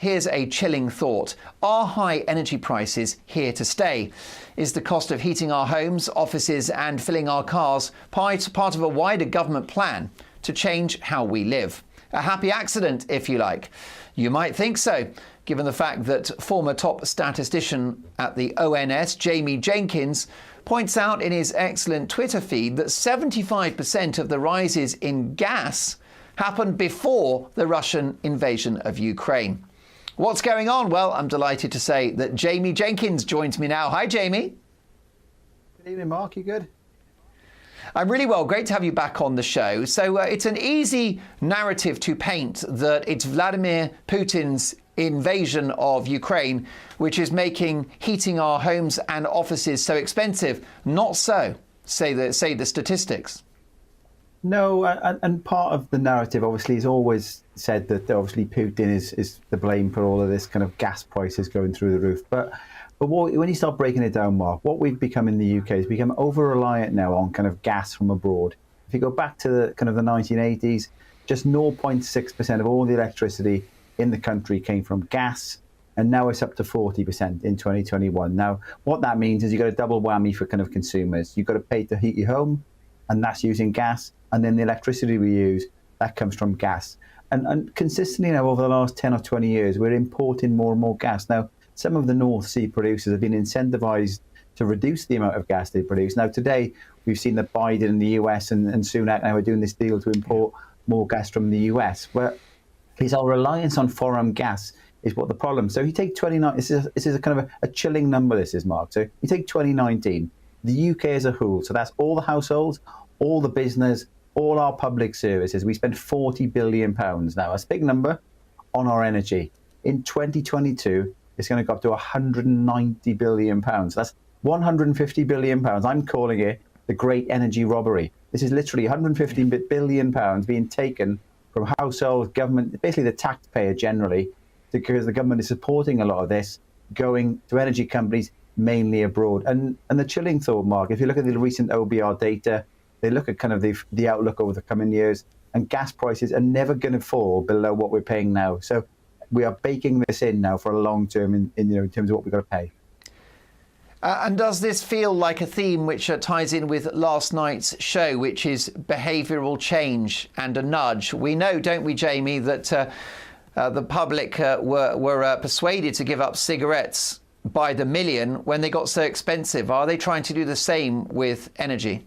Here's a chilling thought. Are high energy prices here to stay? Is the cost of heating our homes, offices and filling our cars part of a wider government plan to change how we live? A happy accident, if you like. You might think so, given the fact that former top statistician at the ONS, Jamie Jenkins, points out in his excellent Twitter feed that 75% of the rises in gas happened before the Russian invasion of Ukraine. What's going on? Well, I'm delighted to say that Jamie Jenkins joins me now. Hi, Jamie. Good evening, Mark. You good? I'm really well. Great to have you back on the show. So it's an easy narrative to paint that it's Vladimir Putin's invasion of Ukraine which is making heating our homes and offices so expensive. Not so, say the statistics. No, and part of the narrative obviously is always said that obviously Putin is the blame for all of this kind of gas prices going through the roof. But when you start breaking it down, Mark, what we've become in the UK is become over-reliant now on kind of gas from abroad. If you go back to the 1980s, just 0.6% of all the electricity in the country came from gas, and now it's up to 40% in 2021. Now, what that means is you've got a double whammy for kind of consumers. You've got to pay to heat your home, and that's using gas, and then the electricity we use, that comes from gas. And consistently now over the last 10 or 20 years, we're importing more and more gas. Now, some of the North Sea producers have been incentivized to reduce the amount of gas they produce. Now, today, we've seen that Biden in the US and Sunak now are doing this deal to import more gas from the US. But it's our reliance on foreign gas is what the problem. So if you take 29, this is a kind of a chilling number, this is, Mark. So you take 2019, the UK as a whole, so that's all the households, all the business, all our public services, we spend £40 billion now. That's a big number on our energy. In 2022, it's going to go up to £190 billion. That's £150 billion. I'm calling it the great energy robbery. This is literally £150 billion being taken from households, government, basically the taxpayer generally, because the government is supporting a lot of this, going to energy companies, mainly abroad. And the chilling thought, Mark, if you look at the recent OBR data, they look at kind of the outlook over the coming years, and gas prices are never going to fall below what we're paying now. So we are baking this in now for a long term in terms of what we've got to pay. And does this feel like a theme which ties in with last night's show, which is behavioural change and a nudge? We know, don't we, Jamie, that the public were persuaded to give up cigarettes by the million when they got so expensive. Are they trying to do the same with energy?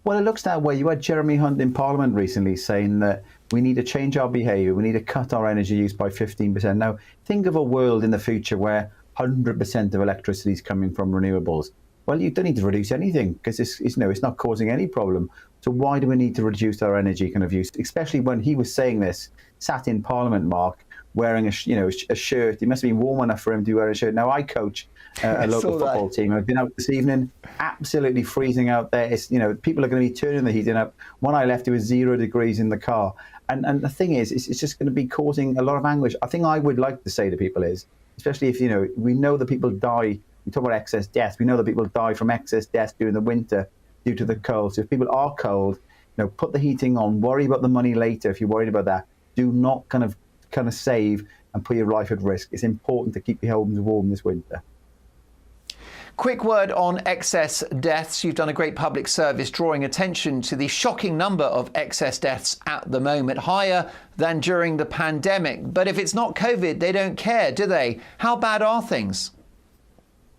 Well, it looks that way. You had Jeremy Hunt in Parliament recently saying that we need to change our behaviour. We need to cut our energy use by 15%. Now, think of a world in the future where 100% of electricity is coming from renewables. Well, you don't need to reduce anything because it's not causing any problem. So why do we need to reduce our energy kind of use? Especially when he was saying this, sat in Parliament, Mark, wearing a shirt. It must have been warm enough for him to wear a shirt. Now, I coach a local football team. I've been out this evening, absolutely freezing out there. It's, people are going to be turning the heating up. When I left, it was 0 degrees in the car. And the thing is, it's just going to be causing a lot of anguish. I think I would like to say to people is, especially if, we know that people die, we talk about excess death, we know that people die from excess death during the winter due to the cold. So if people are cold, put the heating on, worry about the money later if you're worried about that. Do not kind of save and put your life at risk. It's important to keep your homes warm this winter. Quick word on excess deaths. You've done a great public service drawing attention to the shocking number of excess deaths at the moment, higher than during the pandemic. But if it's not COVID, they don't care, do they? How bad are things?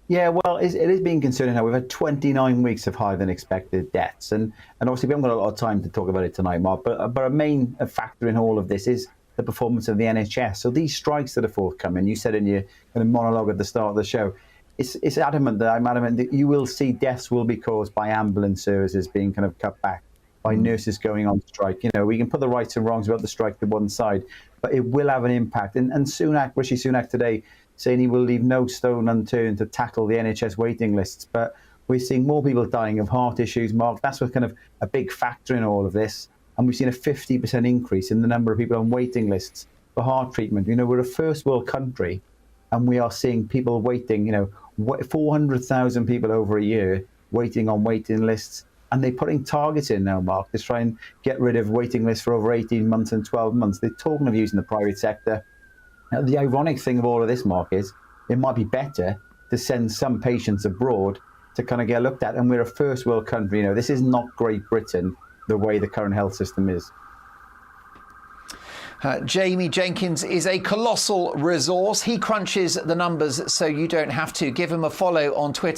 Yeah, well, it is being concerning now. We've had 29 weeks of higher than expected deaths. And obviously we haven't got a lot of time to talk about it tonight, Mark, but a main factor in all of this is the performance of the NHS. So these strikes that are forthcoming, you said in your kind of monologue at the start of the show, I'm adamant that you will see deaths will be caused by ambulance services being kind of cut back, by nurses going on strike. We can put the rights and wrongs about the strike to one side, but it will have an impact. And Rishi Sunak today saying he will leave no stone unturned to tackle the NHS waiting lists. But we're seeing more people dying of heart issues, Mark. That's what's kind of a big factor in all of this. And we've seen a 50% increase in the number of people on waiting lists for heart treatment. We're a first world country, and we are seeing people waiting, 400,000 people over a year waiting on waiting lists. And they're putting targets in now, Mark, to try and get rid of waiting lists for over 18 months and 12 months. They're talking of using the private sector. Now, the ironic thing of all of this, Mark, is it might be better to send some patients abroad to kind of get looked at. And we're a first world country. You know, this is not Great Britain the way the current health system is. Jamie Jenkins is a colossal resource. He crunches the numbers so you don't have to. Give him a follow on Twitter.